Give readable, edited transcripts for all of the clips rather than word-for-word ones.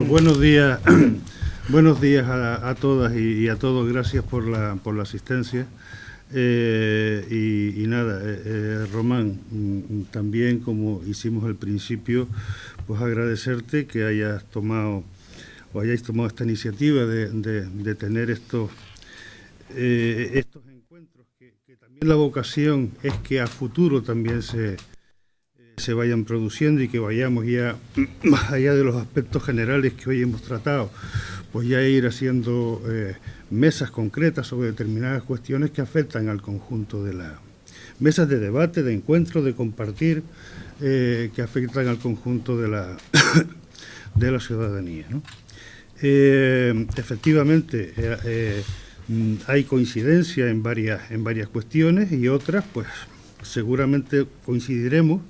Buenos días, buenos días a todas y a todos. Gracias por la asistencia. Román, también como hicimos al principio, pues agradecerte que hayáis tomado esta iniciativa de tener estos encuentros, que también la vocación es que a futuro también se vayan produciendo y que vayamos ya más allá de los aspectos generales que hoy hemos tratado, pues ya ir haciendo mesas concretas sobre determinadas cuestiones que afectan al conjunto de las mesas de debate, de encuentro, de compartir, que afectan al conjunto de la ciudadanía, ¿no? Efectivamente, hay coincidencia en varias cuestiones, y otras, pues seguramente coincidiremos,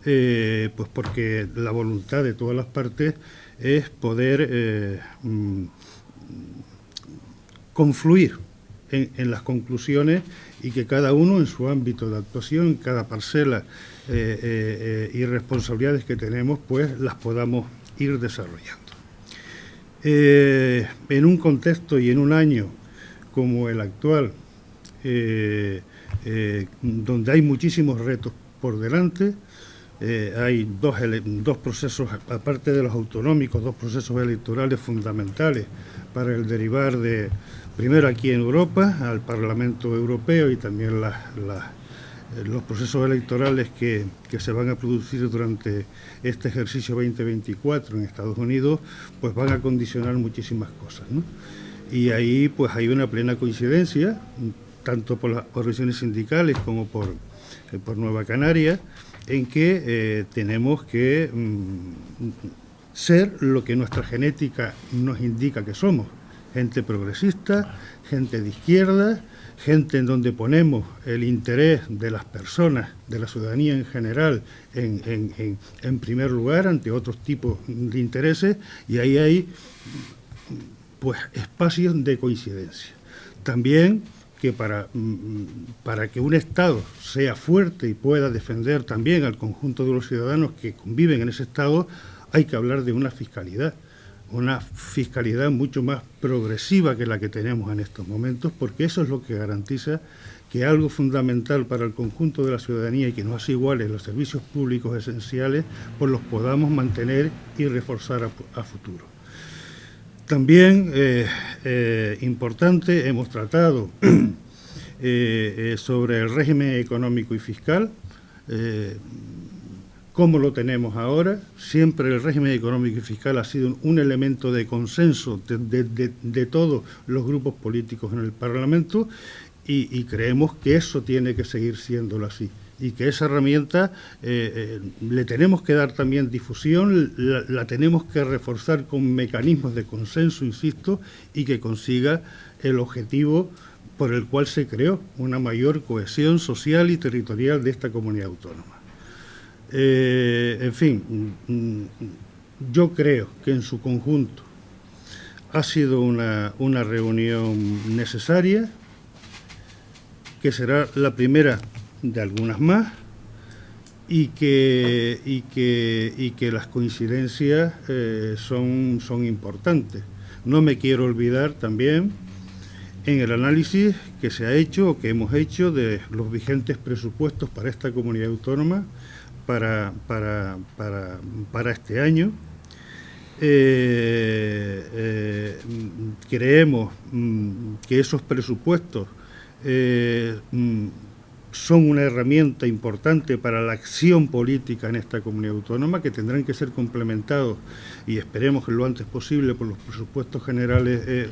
pues porque la voluntad de todas las partes es poder confluir en las conclusiones, y que cada uno en su ámbito de actuación, cada parcela y responsabilidades que tenemos, pues las podamos ir desarrollando. En un contexto y en un año como el actual, donde hay muchísimos retos por delante, hay dos procesos, aparte de los autonómicos, dos procesos electorales fundamentales para el derivar de, primero aquí en Europa, al Parlamento Europeo, y también los procesos electorales que se van a producir durante este ejercicio 2024 en Estados Unidos, pues van a condicionar muchísimas cosas, ¿no? Y ahí pues hay una plena coincidencia, tanto por las organizaciones sindicales como por Nueva Canaria, en que tenemos que ser lo que nuestra genética nos indica que somos: gente progresista, gente de izquierda, gente en donde ponemos el interés de las personas, de la ciudadanía en general, en primer lugar, ante otros tipos de intereses, y ahí hay pues espacios de coincidencia. También que para que un Estado sea fuerte y pueda defender también al conjunto de los ciudadanos que conviven en ese Estado, hay que hablar de una fiscalidad mucho más progresiva que la que tenemos en estos momentos, porque eso es lo que garantiza que algo fundamental para el conjunto de la ciudadanía y que nos hace iguales los servicios públicos esenciales, pues los podamos mantener y reforzar a futuro. También, importante, hemos tratado sobre el régimen económico y fiscal, cómo lo tenemos ahora. Siempre el régimen económico y fiscal ha sido un elemento de consenso de todos los grupos políticos en el Parlamento, y creemos que eso tiene que seguir siéndolo así, y que esa herramienta le tenemos que dar también difusión, la tenemos que reforzar con mecanismos de consenso, insisto, y que consiga el objetivo por el cual se creó: una mayor cohesión social y territorial de esta comunidad autónoma. En fin, yo creo que en su conjunto ha sido una reunión necesaria, que será la primera de algunas más, y que las coincidencias son importantes. No me quiero olvidar también en el análisis que se ha hecho, o que hemos hecho, de los vigentes presupuestos para esta comunidad autónoma para este año. Creemos que esos presupuestos son una herramienta importante para la acción política en esta comunidad autónoma, que tendrán que ser complementados, y esperemos que lo antes posible, por los presupuestos generales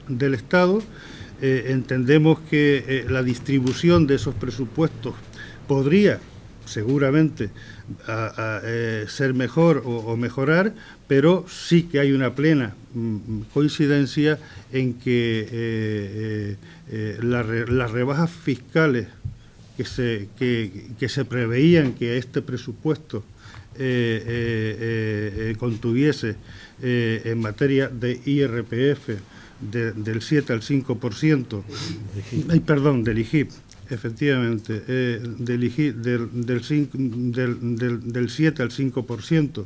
del Estado. Entendemos que la distribución de esos presupuestos podría seguramente ser mejor o mejorar, pero sí que hay una plena coincidencia en que las rebajas fiscales que se preveían que este presupuesto contuviese en materia de IRPF del 7 al 5%, del IGIP, efectivamente, del 7 al 5%,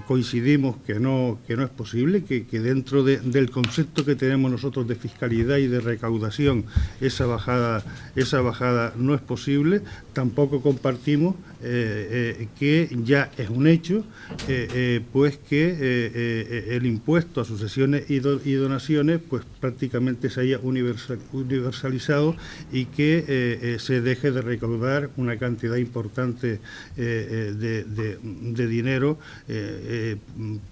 coincidimos que no es posible, que dentro del concepto que tenemos nosotros de fiscalidad y de recaudación esa bajada no es posible. Tampoco compartimos que ya es un hecho pues que el impuesto a sucesiones y donaciones pues prácticamente se haya universalizado y que se deje de recaudar una cantidad importante de dinero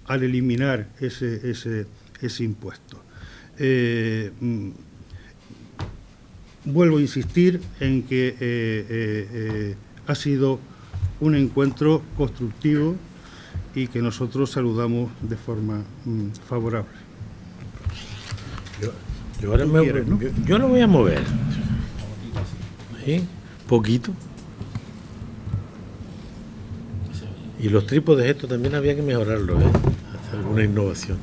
al eliminar ese impuesto. Vuelvo a insistir en que ha sido un encuentro constructivo y que nosotros saludamos de forma favorable. Yo ahora yo lo voy a mover. ¿Sí? Poquito. Y los trípodes esto también había que mejorarlo, hacer alguna innovación.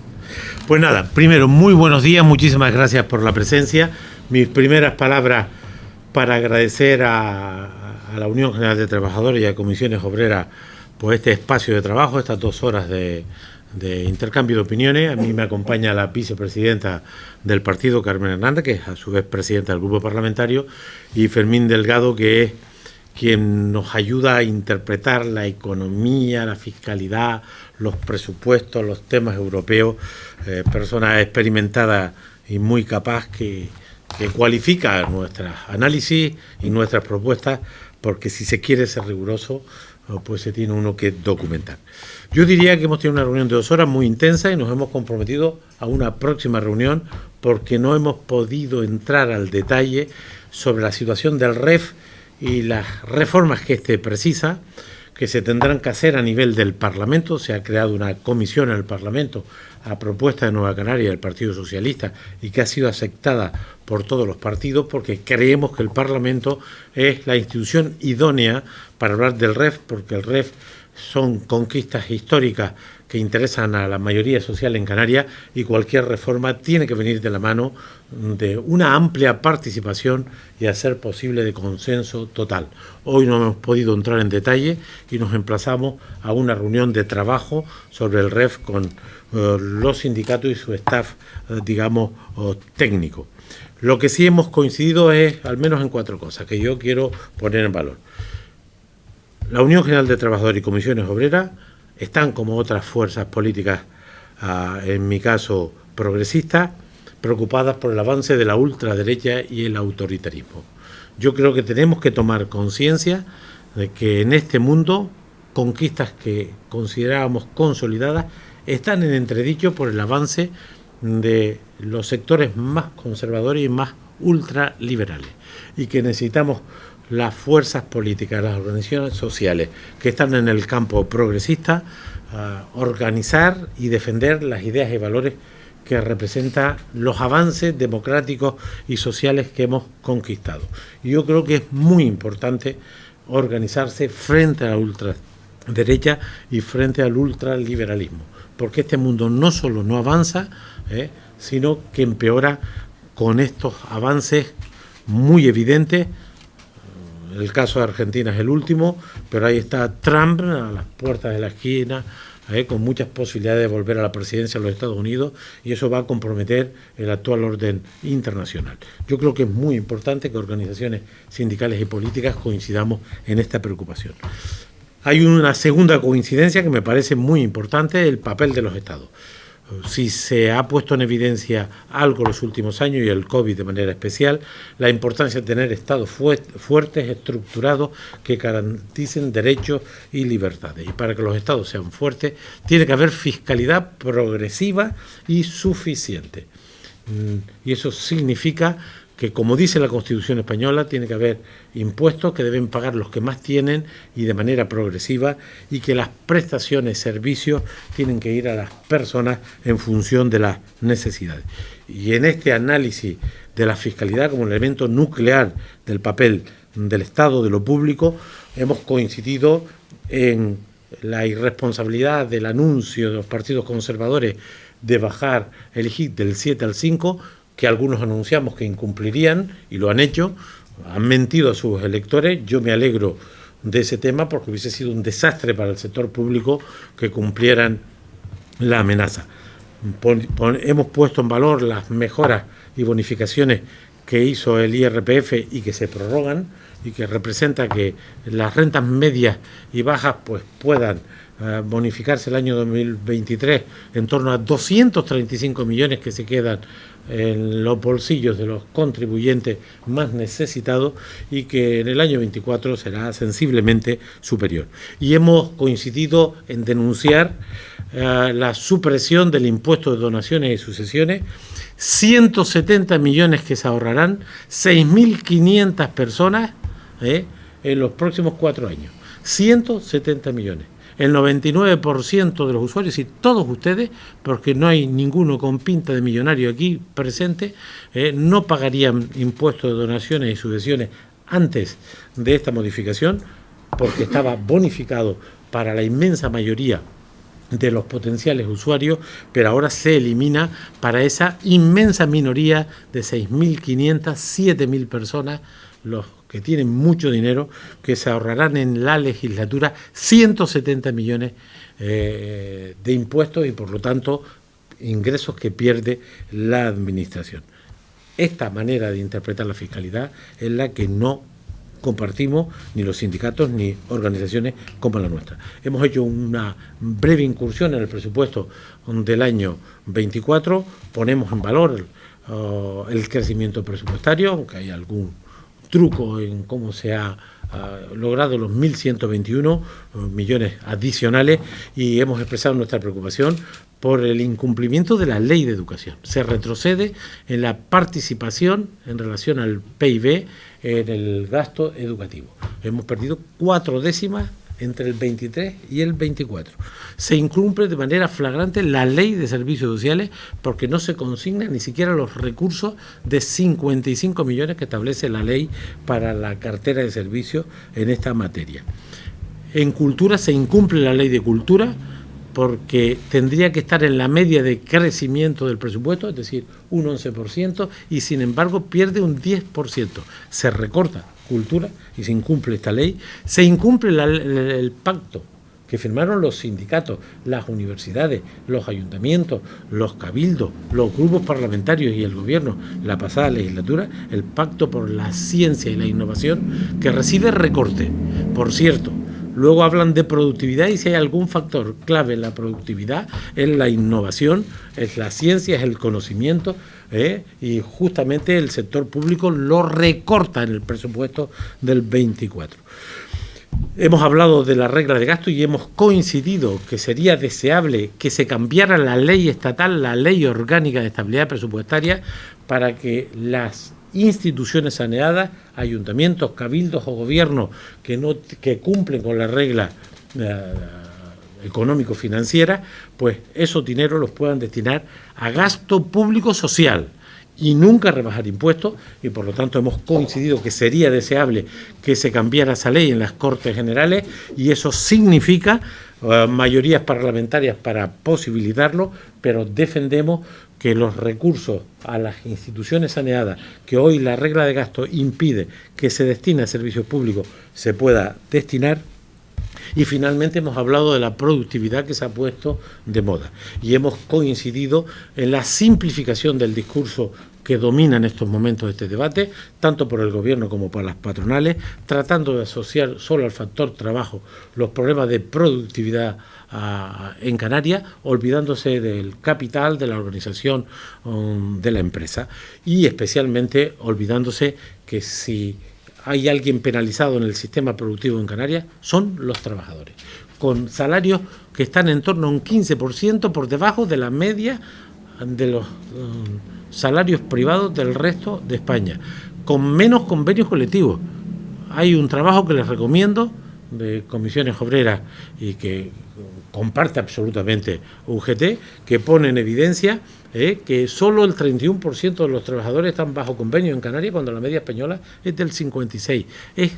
Pues nada, primero, muy buenos días, muchísimas gracias por la presencia. Mis primeras palabras para agradecer a la Unión General de Trabajadores y a Comisiones Obreras por este espacio de trabajo, estas 2 horas de intercambio de opiniones. A mí me acompaña la vicepresidenta del partido, Carmen Hernández, que es a su vez presidenta del grupo parlamentario, y Fermín Delgado, que es quien nos ayuda a interpretar la economía, la fiscalidad, los presupuestos, los temas europeos, persona experimentada y muy capaz que cualifica nuestros análisis y nuestras propuestas, porque si se quiere ser riguroso, pues se tiene uno que documentar. Yo diría que hemos tenido una reunión de 2 horas muy intensa y nos hemos comprometido a una próxima reunión porque no hemos podido entrar al detalle sobre la situación del REF y las reformas que éste precisa, que se tendrán que hacer a nivel del Parlamento. Se ha creado una comisión en el Parlamento a propuesta de Nueva Canaria del Partido Socialista y que ha sido aceptada por todos los partidos porque creemos que el Parlamento es la institución idónea para hablar del REF, porque el REF son conquistas históricas que interesan a la mayoría social en Canarias y cualquier reforma tiene que venir de la mano de una amplia participación y a ser posible de consenso total. Hoy no hemos podido entrar en detalle y nos emplazamos a una reunión de trabajo sobre el REF con los sindicatos y su staff, digamos, técnico. Lo que sí hemos coincidido es, al menos en 4 cosas, que yo quiero poner en valor. La Unión General de Trabajadores y Comisiones Obreras están, como otras fuerzas políticas, en mi caso progresistas, preocupadas por el avance de la ultraderecha y el autoritarismo. Yo creo que tenemos que tomar conciencia de que en este mundo conquistas que considerábamos consolidadas están en entredicho por el avance de los sectores más conservadores y más ultraliberales, y que necesitamos las fuerzas políticas, las organizaciones sociales que están en el campo progresista, organizar y defender las ideas y valores que representan los avances democráticos y sociales que hemos conquistado. Y yo creo que es muy importante organizarse frente a la ultraderecha y frente al ultraliberalismo, porque este mundo no solo no avanza, sino que empeora con estos avances muy evidentes. El caso de Argentina es el último, pero ahí está Trump a las puertas de la esquina, con muchas posibilidades de volver a la presidencia de los Estados Unidos, y eso va a comprometer el actual orden internacional. Yo creo que es muy importante que organizaciones sindicales y políticas coincidamos en esta preocupación. Hay una segunda coincidencia que me parece muy importante, el papel de los Estados. Si se ha puesto en evidencia algo en los últimos años, y el COVID de manera especial, la importancia de tener estados fuertes, estructurados, que garanticen derechos y libertades. Y para que los estados sean fuertes, tiene que haber fiscalidad progresiva y suficiente. Y eso significa que, como dice la Constitución española, tiene que haber impuestos que deben pagar los que más tienen y de manera progresiva, y que las prestaciones, servicios, tienen que ir a las personas en función de las necesidades. Y en este análisis de la fiscalidad como elemento nuclear del papel del Estado, de lo público, hemos coincidido en la irresponsabilidad del anuncio de los partidos conservadores de bajar el IGIC del 7 al 5, que algunos anunciamos que incumplirían y lo han hecho, han mentido a sus electores. Yo me alegro de ese tema, porque hubiese sido un desastre para el sector público que cumplieran la amenaza. Hemos puesto en valor las mejoras y bonificaciones que hizo el IRPF y que se prorrogan, y que representa que las rentas medias y bajas pues puedan bonificarse el año 2023 en torno a 235 millones que se quedan en los bolsillos de los contribuyentes más necesitados, y que en el año 24 será sensiblemente superior. Y hemos coincidido en denunciar la supresión del impuesto de donaciones y sucesiones, 170 millones que se ahorrarán 6.500 personas en los próximos 4 años. 170 millones. El 99% de los usuarios, y todos ustedes, porque no hay ninguno con pinta de millonario aquí presente, no pagarían impuestos de donaciones y subvenciones antes de esta modificación, porque estaba bonificado para la inmensa mayoría de los potenciales usuarios, pero ahora se elimina para esa inmensa minoría de 6.500, 7.000 personas, los que tienen mucho dinero, que se ahorrarán en la legislatura 170 millones de impuestos y, por lo tanto, ingresos que pierde la administración. Esta manera de interpretar la fiscalidad es la que no compartimos ni los sindicatos ni organizaciones como la nuestra. Hemos hecho una breve incursión en el presupuesto del año 24, ponemos en valor el crecimiento presupuestario, aunque hay algún truco en cómo se ha logrado los 1.121 millones adicionales, y hemos expresado nuestra preocupación por el incumplimiento de la ley de educación. Se retrocede en la participación en relación al PIB en el gasto educativo. Hemos perdido 4 décimas entre el 23 y el 24. Se incumple de manera flagrante la ley de servicios sociales, porque no se consignan ni siquiera los recursos de 55 millones que establece la ley para la cartera de servicios en esta materia. En cultura se incumple la ley de cultura, porque tendría que estar en la media de crecimiento del presupuesto, es decir, un 11%, y sin embargo pierde un 10%. Se recorta cultura y se incumple esta ley. Se incumple el pacto que firmaron los sindicatos, las universidades, los ayuntamientos, los cabildos, los grupos parlamentarios y el gobierno la pasada legislatura, el pacto por la ciencia y la innovación, que recibe recorte. Por cierto, luego hablan de productividad, y si hay algún factor clave en la productividad es la innovación, es la ciencia, es el conocimiento, y justamente el sector público lo recorta en el presupuesto del 24. Hemos hablado de la regla de gasto y hemos coincidido que sería deseable que se cambiara la ley estatal, la ley orgánica de estabilidad presupuestaria, para que las instituciones saneadas, ayuntamientos, cabildos o gobiernos que cumplen con la regla económico-financiera, pues esos dineros los puedan destinar a gasto público social y nunca rebajar impuestos, y por lo tanto hemos coincidido que sería deseable que se cambiara esa ley en las Cortes Generales, y eso significa mayorías parlamentarias para posibilitarlo, pero defendemos que los recursos a las instituciones saneadas, que hoy la regla de gasto impide que se destine a servicios públicos, se pueda destinar. Y finalmente hemos hablado de la productividad, que se ha puesto de moda, y hemos coincidido en la simplificación del discurso que domina en estos momentos este debate, tanto por el gobierno como por las patronales, tratando de asociar solo al factor trabajo los problemas de productividad en Canarias, olvidándose del capital, de la organización de la empresa, y especialmente olvidándose que si hay alguien penalizado en el sistema productivo en Canarias, son los trabajadores, con salarios que están en torno a un 15% por debajo de la media de los salarios privados del resto de España, con menos convenios colectivos. Hay un trabajo que les recomiendo de Comisiones Obreras y que comparte absolutamente UGT, que pone en evidencia que solo el 31% de los trabajadores están bajo convenio en Canarias, cuando la media española es del 56%.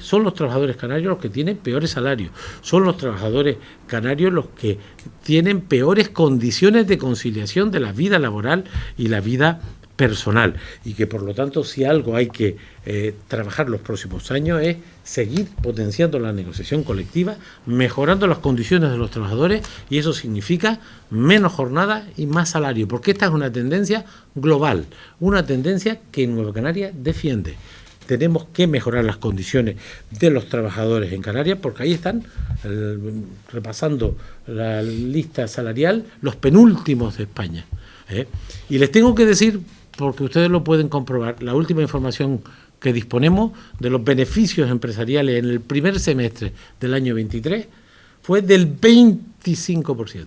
Son los trabajadores canarios los que tienen peores salarios, son los trabajadores canarios los que tienen peores condiciones de conciliación de la vida laboral y la vida personal, y que por lo tanto si algo hay que trabajar los próximos años es seguir potenciando la negociación colectiva, mejorando las condiciones de los trabajadores, y eso significa menos jornada y más salario, porque esta es una tendencia global, una tendencia que Nueva Canarias defiende. Tenemos que mejorar las condiciones de los trabajadores en Canarias, porque ahí están, repasando la lista salarial, los penúltimos de España. Y les tengo que decir, porque ustedes lo pueden comprobar, la última información que disponemos de los beneficios empresariales en el primer semestre del año 23 fue del 25%,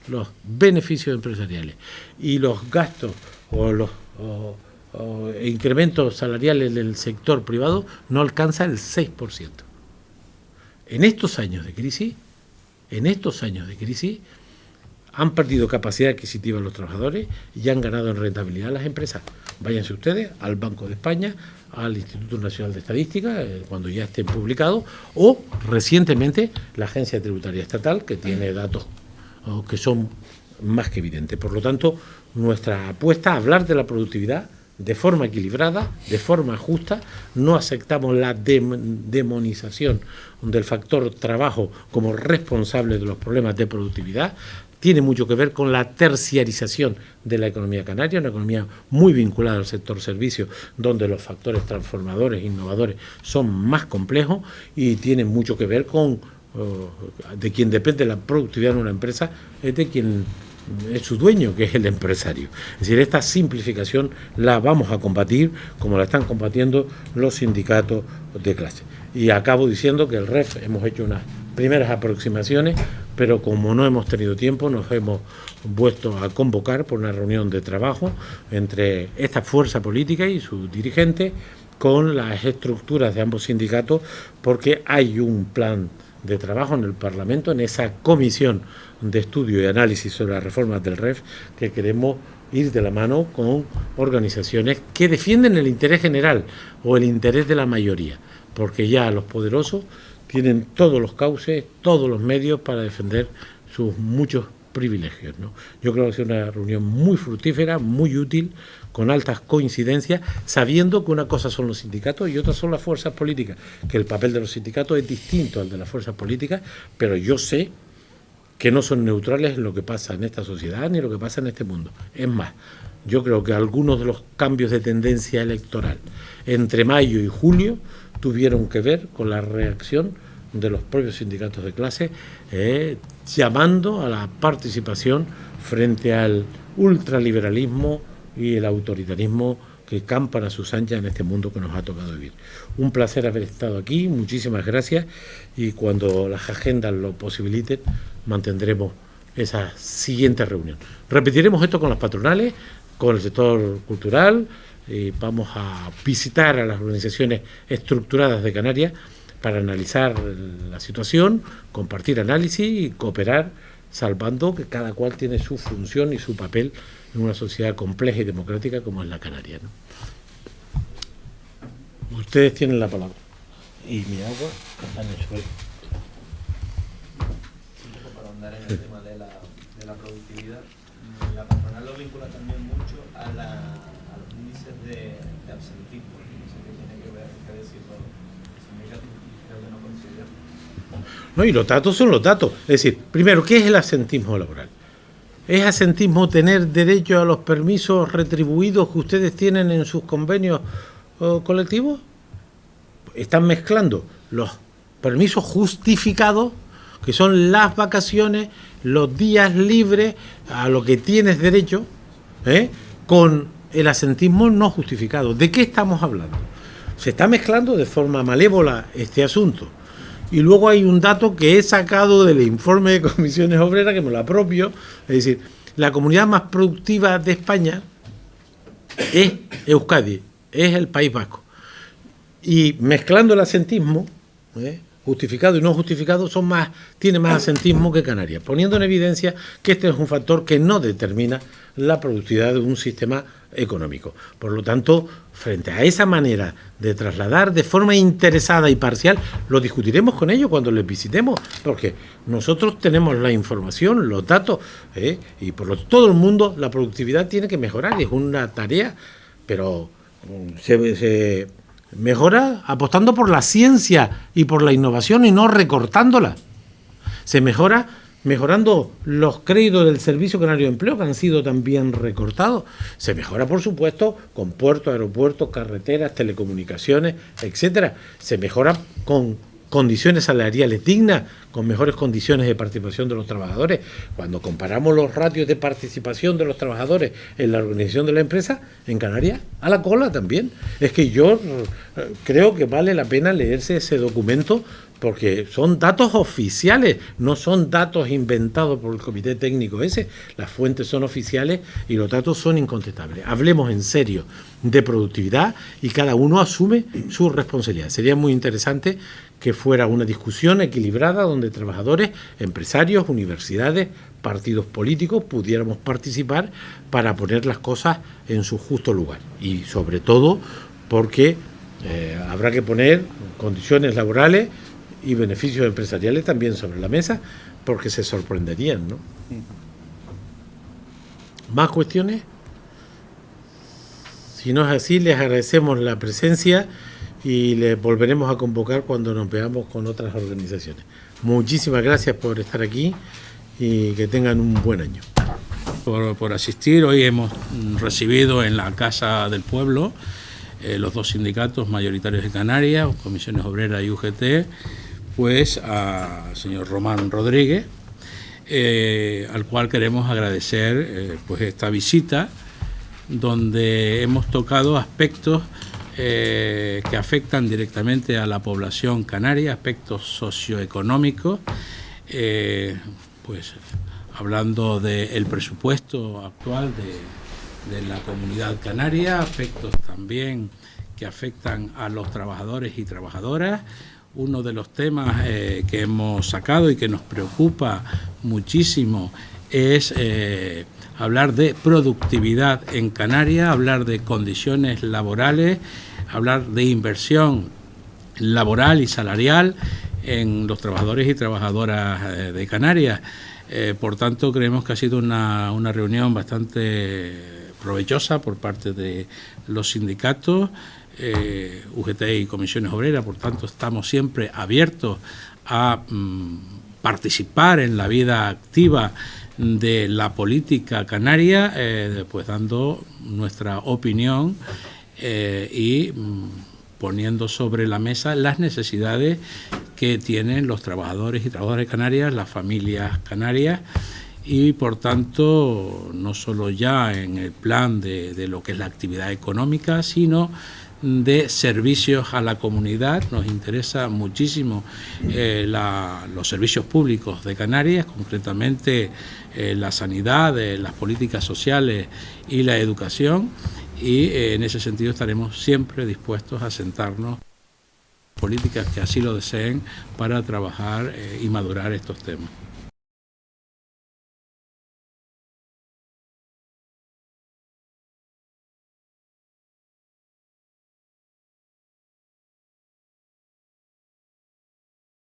los beneficios empresariales. Y los gastos o los incrementos salariales del sector privado no alcanza el 6%. En estos años de crisis, han perdido capacidad adquisitiva los trabajadores y han ganado en rentabilidad las empresas. Váyanse ustedes al Banco de España, al Instituto Nacional de Estadística, cuando ya estén publicados, o recientemente la Agencia Tributaria Estatal, que tiene datos que son más que evidentes. Por lo tanto, nuestra apuesta a hablar de la productividad de forma equilibrada, de forma justa. No aceptamos la demonización del factor trabajo como responsable de los problemas de productividad. Tiene mucho que ver con la terciarización de la economía canaria, una economía muy vinculada al sector servicios, donde los factores transformadores e innovadores son más complejos, y tiene mucho que ver con de quien depende la productividad de una empresa, es de quien es su dueño, que es el empresario. Es decir, esta simplificación la vamos a combatir como la están combatiendo los sindicatos de clase. Y acabo diciendo que el REF hemos hecho unas primeras aproximaciones, pero como no hemos tenido tiempo, nos hemos vuelto a convocar por una reunión de trabajo entre esta fuerza política y sus dirigentes con las estructuras de ambos sindicatos, porque hay un plan de trabajo en el Parlamento, en esa comisión de estudio y análisis sobre las reformas del REF, que queremos ir de la mano con organizaciones que defienden el interés general o el interés de la mayoría, porque ya los poderosos tienen todos los cauces, todos los medios para defender sus muchos privilegios, ¿no? Yo creo que ha sido una reunión muy fructífera, muy útil, con altas coincidencias, sabiendo que una cosa son los sindicatos y otra son las fuerzas políticas, que el papel de los sindicatos es distinto al de las fuerzas políticas, pero yo sé que no son neutrales en lo que pasa en esta sociedad ni en lo que pasa en este mundo. Es más, yo creo que algunos de los cambios de tendencia electoral entre mayo y julio tuvieron que ver con la reacción de los propios sindicatos de clase, llamando a la participación frente al ultraliberalismo y el autoritarismo que campan a sus anchas en este mundo que nos ha tocado vivir. Un placer haber estado aquí, muchísimas gracias, y cuando las agendas lo posibiliten, mantendremos esa siguiente reunión. Repetiremos esto con las patronales, con el sector cultural, y vamos a visitar a las organizaciones estructuradas de Canarias para analizar la situación, compartir análisis y cooperar, salvando que cada cual tiene su función y su papel en una sociedad compleja y democrática como es la canaria, ¿no? Ustedes tienen la palabra. Y mi agua está en el suelo. Para andar en el tema de la productividad, la patronal lo vincula también mucho a los índices de absentismo. No sé qué tiene que ver, qué decir los sindicatos, creo que no considero. No, y los datos son los datos. Es decir, primero, ¿qué es el absentismo laboral? ¿Es absentismo tener derecho a los permisos retribuidos que ustedes tienen en sus convenios colectivos? Están mezclando los permisos justificados, que son las vacaciones, los días libres a lo que tienes derecho, con el absentismo no justificado. ¿De qué estamos hablando? Se está mezclando de forma malévola este asunto. Y luego hay un dato que he sacado del informe de comisiones obreras, que me lo apropio, es decir, la comunidad más productiva de España es Euskadi, es el País Vasco. Y mezclando el absentismo, justificado y no justificado, tiene más asentismo que Canarias, poniendo en evidencia que este es un factor que no determina la productividad de un sistema económico. Por lo tanto, frente a esa manera de trasladar de forma interesada y parcial, lo discutiremos con ellos cuando les visitemos, porque nosotros tenemos la información, los datos, y por todo el mundo la productividad tiene que mejorar, es una tarea, pero se mejora apostando por la ciencia y por la innovación y no recortándola. Se mejora mejorando los créditos del Servicio Canario de Empleo, que han sido también recortados. Se mejora, por supuesto, con puertos, aeropuertos, carreteras, telecomunicaciones, etcétera. Se mejora con condiciones salariales dignas, con mejores condiciones de participación de los trabajadores. Cuando comparamos los ratios de participación de los trabajadores en la organización de la empresa, en Canarias, a la cola también. Es que yo creo que vale la pena leerse ese documento, porque son datos oficiales, no son datos inventados por el comité técnico ese. Las fuentes son oficiales y los datos son incontestables. Hablemos en serio de productividad y cada uno asume su responsabilidad. Sería muy interesante que fuera una discusión equilibrada donde trabajadores, empresarios, universidades, partidos políticos pudiéramos participar para poner las cosas en su justo lugar. Y sobre todo porque habrá que poner condiciones laborales y beneficios empresariales también sobre la mesa, porque se sorprenderían, ¿no? ¿Más cuestiones? Si no es así, les agradecemos la presencia y les volveremos a convocar cuando nos veamos con otras organizaciones. Muchísimas gracias por estar aquí y que tengan un buen año. Por asistir. Hoy hemos recibido en la Casa del Pueblo los dos sindicatos mayoritarios de Canarias, Comisiones Obreras y UGT, pues al señor Román Rodríguez, al cual queremos agradecer pues esta visita, donde hemos tocado aspectos que afectan directamente a la población canaria, aspectos socioeconómicos, pues hablando del presupuesto actual de la comunidad canaria, aspectos también que afectan a los trabajadores y trabajadoras. Uno de los temas que hemos sacado y que nos preocupa muchísimo es hablar de productividad en Canarias, hablar de condiciones laborales, hablar de inversión laboral y salarial en los trabajadores y trabajadoras de Canarias. Por tanto, creemos que ha sido una reunión bastante provechosa por parte de los sindicatos, UGT y Comisiones Obreras. Por tanto, estamos siempre abiertos a participar en la vida activa de la política canaria, pues dando nuestra opinión y poniendo sobre la mesa las necesidades que tienen los trabajadores y trabajadoras de Canarias, las familias canarias, y por tanto no solo ya en el plan de lo que es la actividad económica, sino de servicios a la comunidad. Nos interesa muchísimo los servicios públicos de Canarias, concretamente la sanidad, las políticas sociales y la educación, y en ese sentido estaremos siempre dispuestos a sentarnos políticas que así lo deseen para trabajar y madurar estos temas.